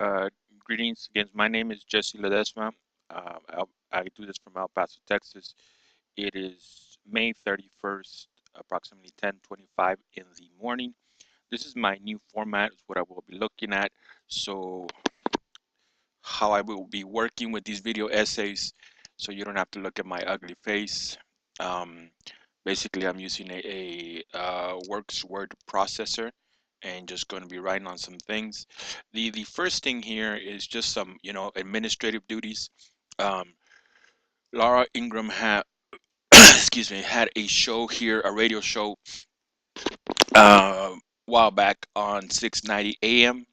Uh, Greetings again. My name is Jesse Ledesma. I do this from El Paso, Texas. It is May 31st, approximately 10:25 in the morning. This is my new format, is what I will be looking at. So, how I will be working with these video essays, so you don't have to look at my ugly face. Um, Basically, I'm using a Works word processor and just going to be writing on some things. The first thing here is just some, administrative duties. Um, Laura Ingram had, excuse me, had a show here, a radio show, a while back on 690 AM,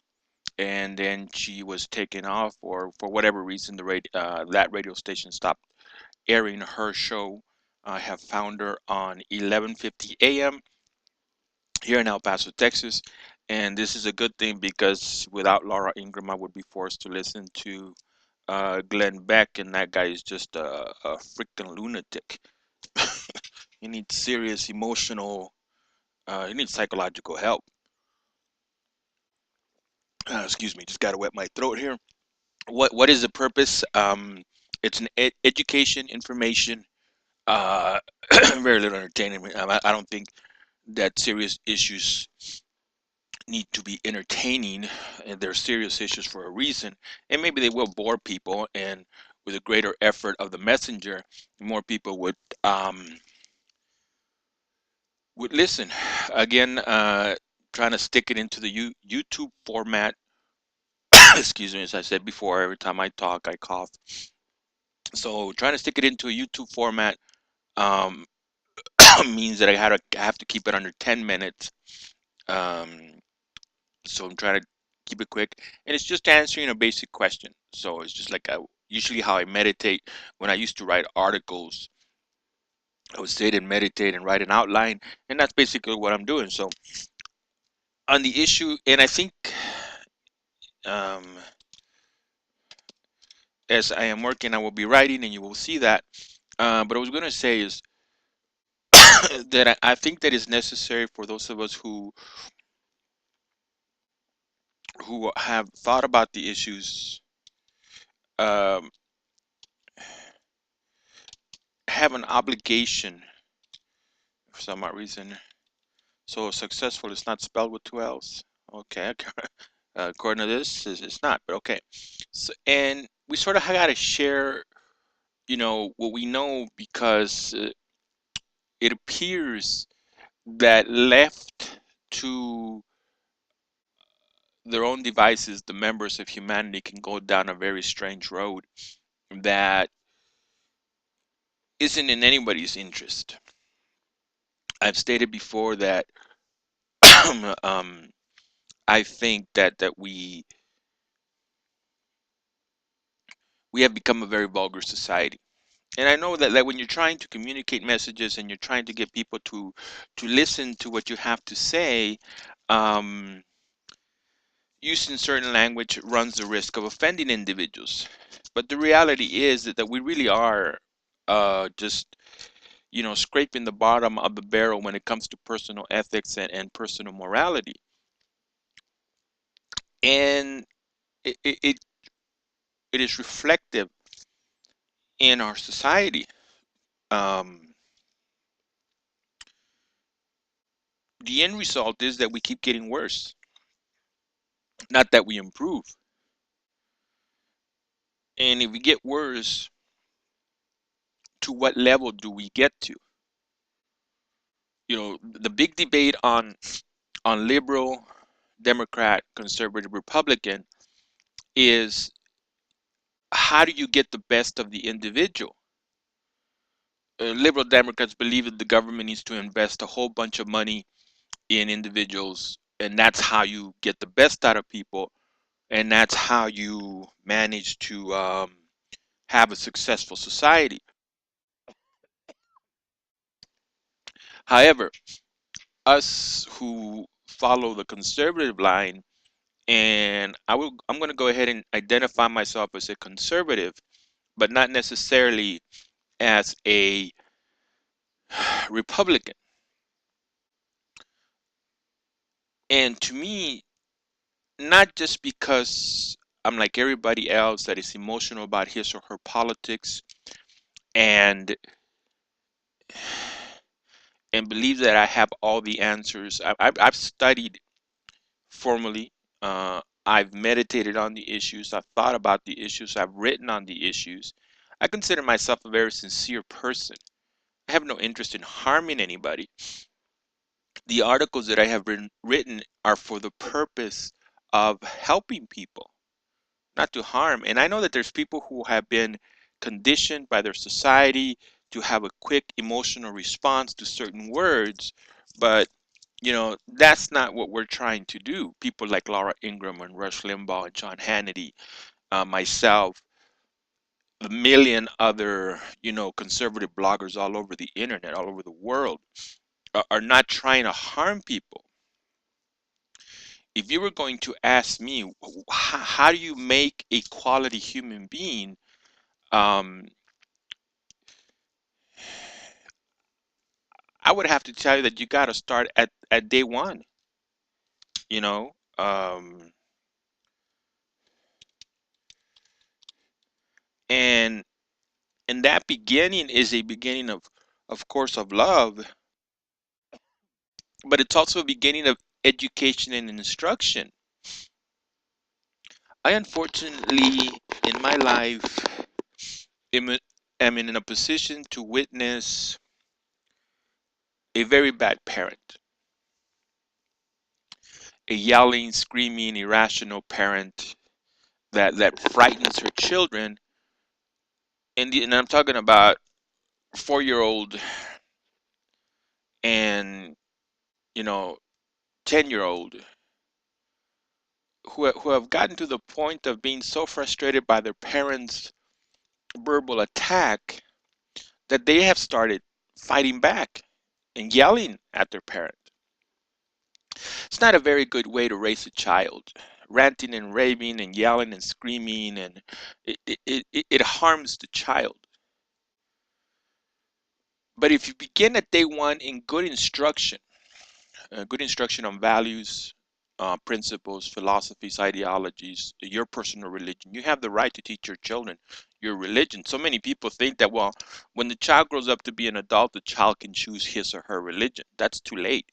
and then she was taken off, or for whatever reason, that radio station stopped airing her show. I have found her on 11:50 AM here in El Paso, Texas. And this is a good thing because without Laura Ingram, I would be forced to listen to Glenn Beck, and that guy is just a freaking lunatic. He needs serious emotional, he needs psychological help. Excuse me, just got to wet my throat here. What is the purpose? It's an education, information, uh, very little entertainment. I don't think that serious issues need to be entertaining, and they're serious issues for a reason, and maybe they will bore people, and with a greater effort of the messenger, more people would listen. Again, trying to stick it into the YouTube format. Excuse me, as I said before, every time I talk I cough, so trying to stick it into a YouTube format um, means that I have to keep it under 10 minutes. um, so I'm trying to keep it quick, and it's just answering a basic question. So it's just like usually how I meditate. When I used to write articles, I would sit and meditate and write an outline, and that's basically what I'm doing. So on the issue, and I think um, as I am working, I will be writing, and you will see that. But I was going to say is that I think that is necessary for those of us who have thought about the issues, um, have an obligation for some odd reason. So successful is not spelled with two L's. Okay, according to this, it's not, but okay. So, and we sort of got to share, what we know, because it appears that left to their own devices, the members of humanity can go down a very strange road that isn't in anybody's interest. I've stated before that um, I think that we have become a very vulgar society. And I know that, like, when you're trying to communicate messages and you're trying to get people to listen to what you have to say, um, using certain language runs the risk of offending individuals. But the reality is that we really are just, scraping the bottom of the barrel when it comes to personal ethics and personal morality. And it is reflective in our society. Um, the end result is that we keep getting worse, not that we improve. And if we get worse, to what level do we get to? The big debate on liberal, Democrat, conservative, Republican is, how do you get the best of the individual? Liberal Democrats believe that the government needs to invest a whole bunch of money in individuals, and that's how you get the best out of people, and that's how you manage to have a successful society. However, us who follow the conservative line, and I'm going to go ahead and identify myself as a conservative, but not necessarily as a Republican. And to me, not just because I'm like everybody else that is emotional about his or her politics, and believes that I have all the answers. I've studied formally. I've meditated on the issues. I've thought about the issues. I've written on the issues. I consider myself a very sincere person. I have no interest in harming anybody. The articles that I have written are for the purpose of helping people, not to harm. And I know that there's people who have been conditioned by their society to have a quick emotional response to certain words, but that's not what we're trying to do. People like Laura Ingraham and Rush Limbaugh and John Hannity, myself, a million other, conservative bloggers all over the internet, all over the world, are not trying to harm people. If you were going to ask me, how do you make a quality human being? Um, I would have to tell you that you got to start at day one, you know, um, and that beginning is a beginning of course, of love, but it's also a beginning of education and instruction. I unfortunately, in my life, am, am in a position to witness a very bad parent, a yelling, screaming, irrational parent that frightens her children. And I'm talking about 4-year-old and, you know 10-year-old who have gotten to the point of being so frustrated by their parents' verbal attack that they have started fighting back and yelling at their parent. It's not a very good way to raise a child. Ranting and raving and yelling and screaming, and it harms the child. But if you begin at day one in good instruction on values, principles, philosophies, ideologies, your personal religion. You have the right to teach your children your religion. So many people think that, well, when the child grows up to be an adult, the child can choose his or her religion. That's too late.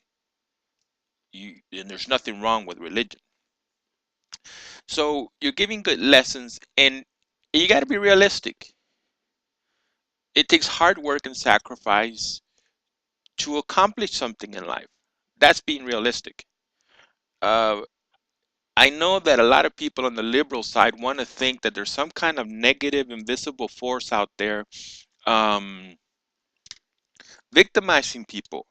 And there's nothing wrong with religion. So you're giving good lessons, and you got to be realistic. It takes hard work and sacrifice to accomplish something in life. That's being realistic. Uh, I know that a lot of people on the liberal side want to think that there's some kind of negative, invisible force out there, um, victimizing people.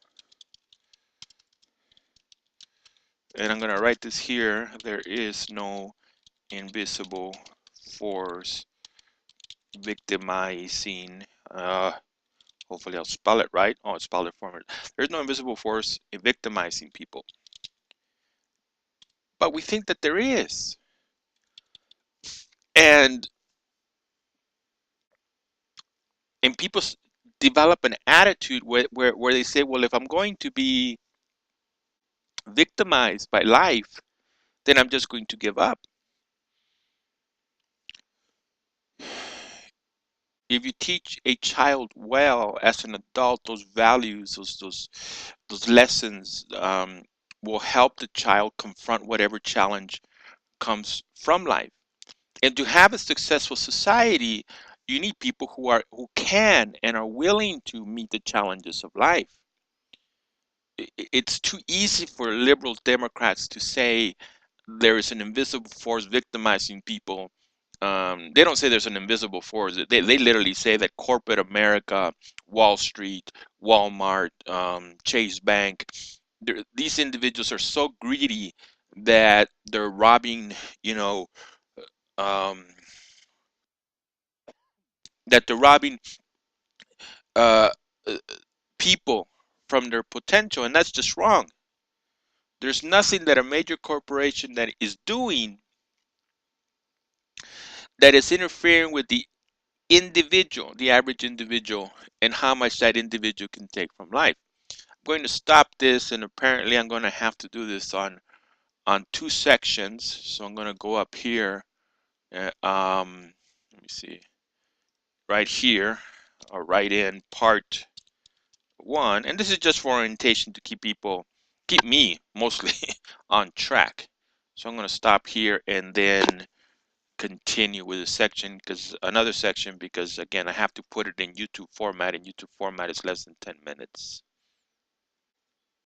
And I'm going to write this here. There is no invisible force victimizing. Hopefully I'll spell it right. Oh, it's spelled it for me. There's no invisible force in victimizing people. But we think that there is. And people develop an attitude where they say, well, if I'm going to be victimized by life, then I'm just going to give up. If you teach a child well as an adult, those values, those lessons, will help the child confront whatever challenge comes from life. And to have a successful society, you need people who can and are willing to meet the challenges of life. It's too easy for liberal Democrats to say there is an invisible force victimizing people. They don't say there's an invisible force. They literally say that corporate America, Wall Street, Walmart, Chase Bank, these individuals are so greedy that they're robbing, you know, um, that they're robbing uh, uh, people from their potential, and that's just wrong. There's nothing that a major corporation that is doing that is interfering with the individual, the average individual, and how much that individual can take from life. I'm going to stop this, and apparently I'm going to have to do this on two sections. So I'm going to go up here Let me see. Right here, or right in part 1, and this is just for orientation to keep me mostly on track. So I'm going to stop here and then continue with a section, because again I have to put it in YouTube format, and YouTube format is less than 10 minutes.